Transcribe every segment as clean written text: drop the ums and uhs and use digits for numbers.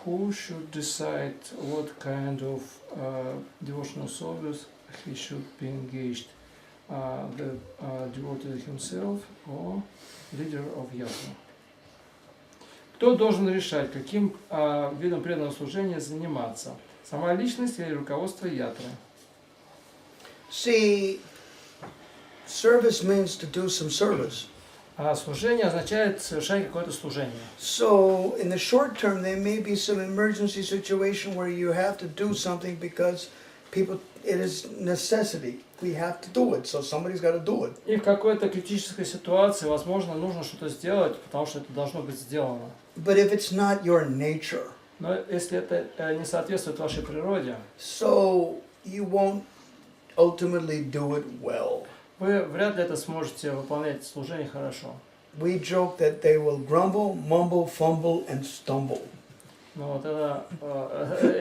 who should decide what kind of devotional service he should be engaged? The devotee himself or leader of yatrы? Кто должен решать, каким видом преданного служения заниматься? Сама личность или руководство ятры? See, service means to do some service. Служение означает совершать какое-то служение. So, in the short term, there may be some emergency situation where you have to do something because people, it is necessity. We have to do it, so somebody's got to do it. И в какой-то критической ситуации, возможно, нужно что-то сделать, потому что это должно быть сделано. But if it's not your nature, Но если это не соответствует вашей природе, so you won't ultimately do it well. вы вряд ли это сможете выполнять служение хорошо. We joke that they will grumble, mumble, fumble, and stumble. Ну вот это,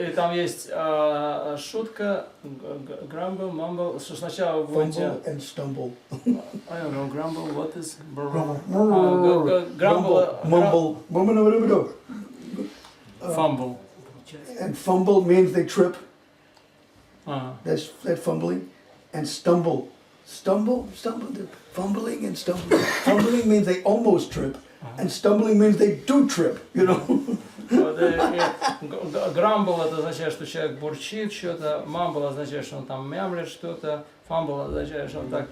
и там есть шутка, grumble, mumble, что сначала вы будете... Fumble and stumble. I don't know, grumble, what is... Grumble, mumble, Fumble. and fumble means they trip. That's that fumbling. And stumble. Stumble, fumbling and stumbling. Fumbling means they almost trip. And stumbling means they do trip, you know. Grumble это означает, что человек бурчит что-то, mumble означает, что он там мямлит что-то, fumble означает, что он так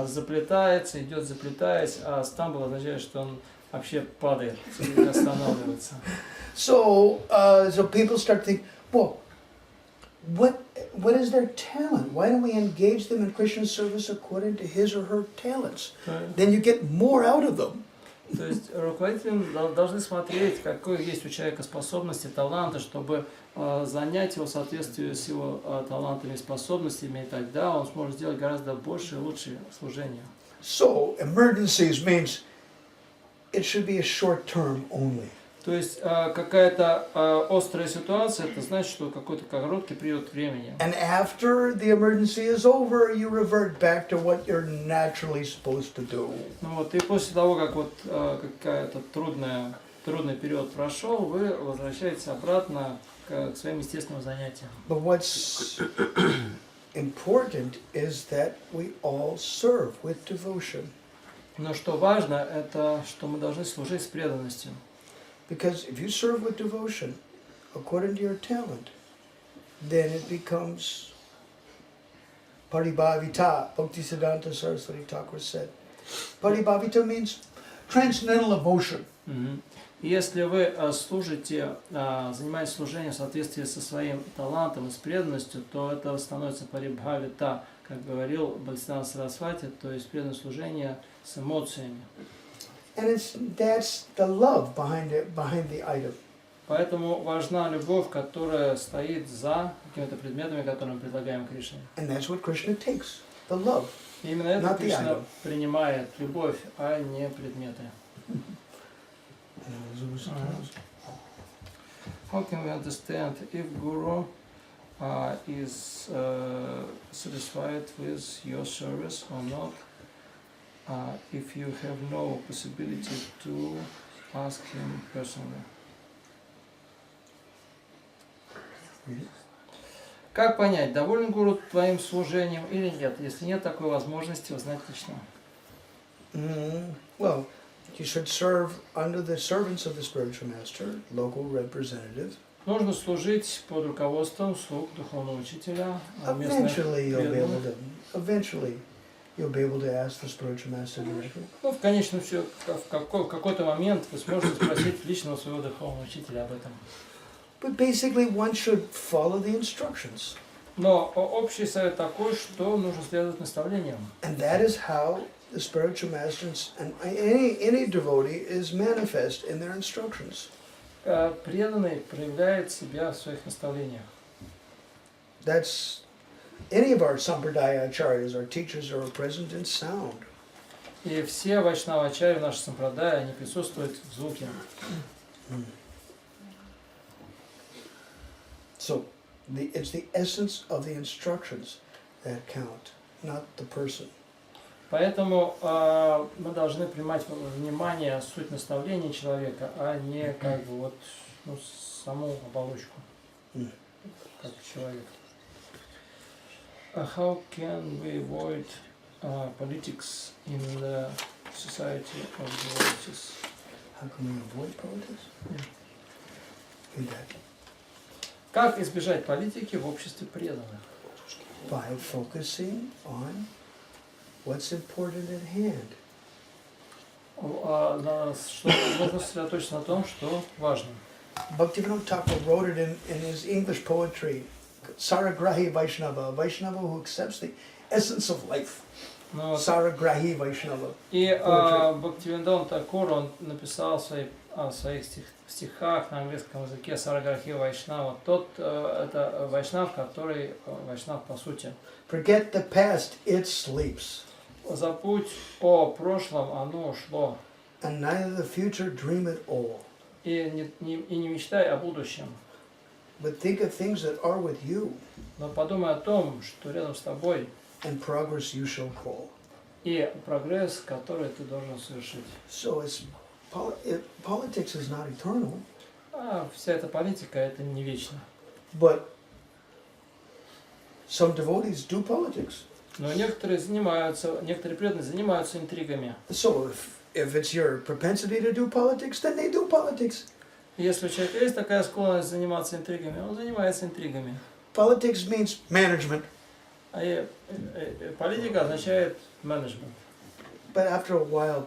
заплетается, идет заплетаясь, а stumble означает, что он вообще падает и останавливается. So people start thinking, well, what is their talent? Why don't we engage them in Krishna service according to his or her talents? Then you get more out of them. То есть руководители должны смотреть, какой есть у человека способности, таланты, чтобы занять его в соответствии с его талантами и способностями, и тогда он сможет сделать гораздо больше и лучше служение. So emergencies means it should be a short term only. То есть какая-то острая ситуация, это значит, что какой-то короткий период времени. And after the emergency is over, you revert back to what you're naturally supposed to do. Ну вот, и после того, как вот какая-то трудный период прошел, вы возвращаетесь обратно к своим естественным занятиям. But what's important is that we all serve with devotion. Но что важно, это что мы должны служить с преданностью. Because if you serve with devotion, according to your talent, then it becomes paribhavita. Bhaktisiddhanta Saraswati Thakur said. Paribhavita means transcendental emotion. Если вы служите, занимаетесь служением в соответствии со своим талантом и с преданностью, то это становится парибхавита, как говорил Бхактисиддханта Сарасвати, то есть преданное служение с эмоциями. And that's the love behind the item. Поэтому важна любовь, которая стоит за какими-то предметами, которые мы предлагаем Кришне. And that's what Krishna takes, the love. И именно это Кришна принимает, любовь, а не предметы. How can we understand if Guru is satisfied with your service or not? If you have no possibility to ask him personally. Как понять, доволен Гуру твоим служением или нет, если нет такой возможности узнать лично? Well, you should serve under the servants of the spiritual master, local representative. Нужно служить под руководством слуг духовного учителя, Eventually you'll be able to ask the spiritual master directly. Ну, в конечном счете, в какой-то момент вы сможете спросить личного своего духовного учителя об этом. But basically one should follow the instructions. Но общий совет такой, что нужно следовать наставлениям. And that is how the spiritual masters and any devotee is manifest in their instructions. Преданный проявляет себя в своих наставлениях. That's any of our sampradaya acharyas, our teachers, are present in sound. И все вайшнава-ачарьи, наши сампрадая, они присутствуют в звуке. So it's the essence of the instructions that count, not the person. Поэтому мы должны принимать во внимание суть наставления человека, а не как бы вот ну, саму оболочку, как человек. How can we avoid politics in the society of devotees? How can we avoid politics? In that. Как избежать политики в обществе преданных? By focusing on what's important at hand. Что нужно сосредоточиться на том, что важно. Bhaktivinoda Thakur wrote it in his English poetry, Saragrahi Vaishnava, Vaishnava who accepts the essence of life. Saragrahi Vaishnava. И Бхактивинода Такур, он написал в своих стихах на английском языке Сараграхи Вайшнава. Тот это Вайшнав, который Вайшнав по сути. Forget the past, it sleeps. Забудь о прошлом, оно ушло. And neither the future dream at all. И не мечтай о будущем. But think of things that are with you. Но подумай о том, что рядом с тобой. And progress you shall call. И прогресс, который ты должен совершить. So politics is not eternal. Вся эта политика, это не вечно. But some devotees do politics. Но некоторые преданные занимаются интригами. So if it's your propensity to do politics, then they do politics. Если у человека есть такая склонность заниматься интригами, он занимается интригами. Politics means management. Политика означает менеджмент. But after a while,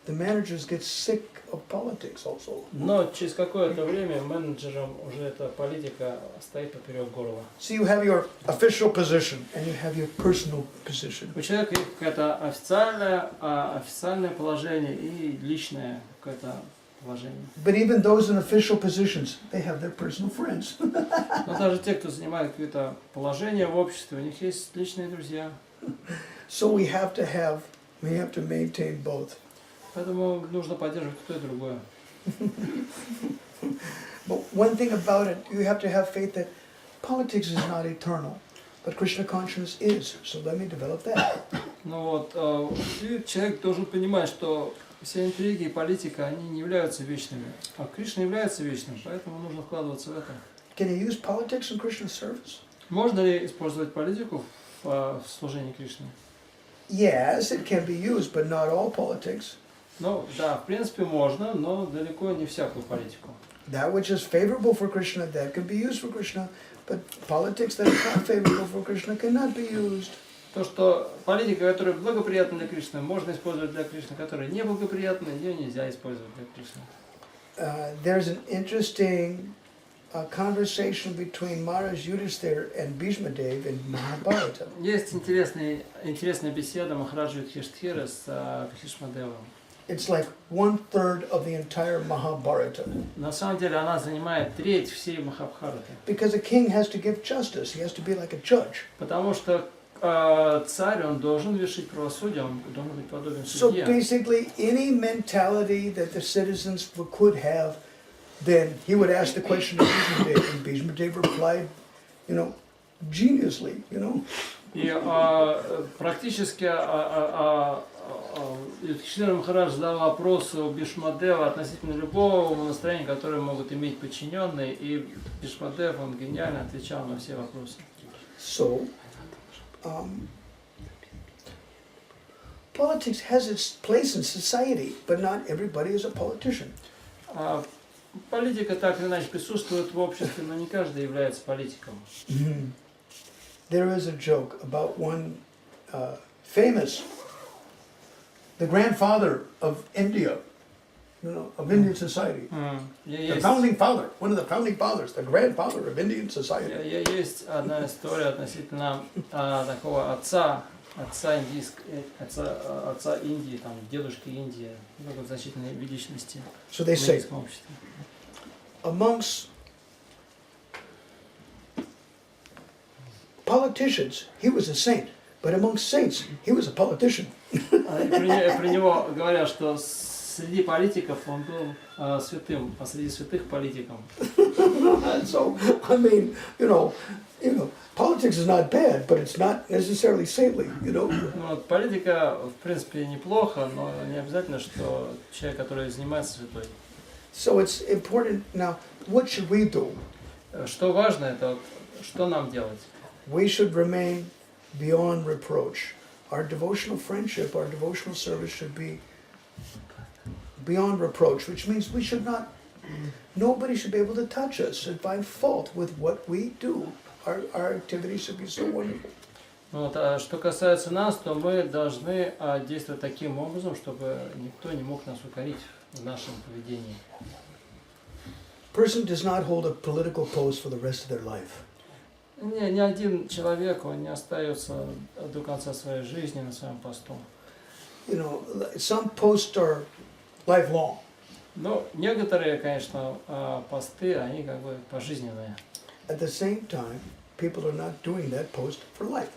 the managers get sick of politics also. Но через какое-то время менеджерам уже эта политика стоит поперек горла. So you have your official position and you have your personal position. У человека есть какое-то официальное положение и личное какое-то положение. But even those in official positions, they have their personal friends. Но даже те, кто занимает какое-то положение в обществе, у них есть личные друзья. So we have to maintain both. Поэтому нужно поддерживать то и другое. But one thing about it, you have to have faith that politics is not eternal, but Krishna consciousness is. So let me develop that. Ну вот, человек должен понимать, что все интриги и политика, они не являются вечными, а Кришна является вечным, поэтому нужно вкладываться в это. Can you use politics in Krishna's service? Можно ли использовать политику в служении Кришне? Yes, it can be used, but not all politics. Ну, да, в принципе можно, но далеко не всякую политику. That which is favorable for Krishna, that can be used for Krishna, but politics that is not favorable for Krishna cannot be used. То, что политика, которая благоприятна для Кришны, можно использовать для Кришны, которая неблагоприятна, ее нельзя использовать для Кришны. There's an interesting conversation between Maharaj Yudhisthira and Bhishma Dev in Mahabharata. Есть интересная беседа Махараджа Юдхиштхира с Бхишмадевом. It's like 1/3 of the entire Mahabharata. На самом деле она занимает треть всей Махабхараты. Because a king has to give justice, he has to be like a judge. Потому что царь, он должен вершить правосудие, он должен быть подобен So судье. basically, any mentality that the citizens could have, then he would ask the question to Bhishma Dev, and Bhishma Dev replied, geniusly, И практически Юдхиштхира Махарадж задал вопрос Бхишмадева относительно любого настроения, которое могут иметь подчиненные, и Бхишмадев, он гениально отвечал на все вопросы. So, politics has its place in society, but not everybody is a politician. Политика так или иначе присутствует в обществе, но не каждый является политиком. There is a joke about one famous, the grandfather of India, of Indian society. The founding father, one of the founding fathers, the grandfather of Indian society. Есть одна история относительно такого отца Индии, там, дедушки Индии, много значительной личности So they в say, индийском обществе. amongst politicians, he was a saint, but amongst saints, he was a politician. При него говорят, что среди политиков он был святым, а среди святых политиком. So, I mean, politics is not bad, but it's not necessarily saintly, Политика, в принципе, неплохо, но не обязательно, что человек, который занимается святой. So it's important now. What should we do? Что важно, это что нам делать? We should remain beyond reproach. Our devotional friendship, our devotional service should be beyond reproach, which means we should not, nobody should be able to touch us and find fault with what we do. Our activities should be so wonderful. Вот, а что касается нас, то мы должны действовать таким образом, чтобы никто не мог нас укорить в нашем поведении. Person does not hold a political post for the rest of their life. Ни один человек, он не остается до конца своей жизни на своем посту. You know, some posts are lifelong. Но некоторые, конечно, посты, они как бы пожизненные. At the same time, people are not doing that post for life.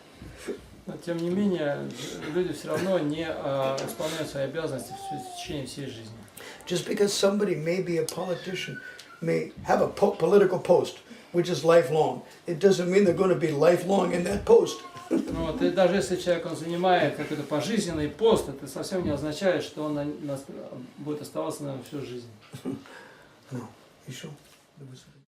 Но тем не менее, люди все равно не исполняют свои обязанности в течение всей жизни. Just because somebody may be a politician, may have a political post, which is lifelong, it doesn't mean they're going to be lifelong in that post. Вот, и даже если человек он занимает какой-то пожизненный пост, это совсем не означает, что он будет оставаться на всю жизнь. No, еще.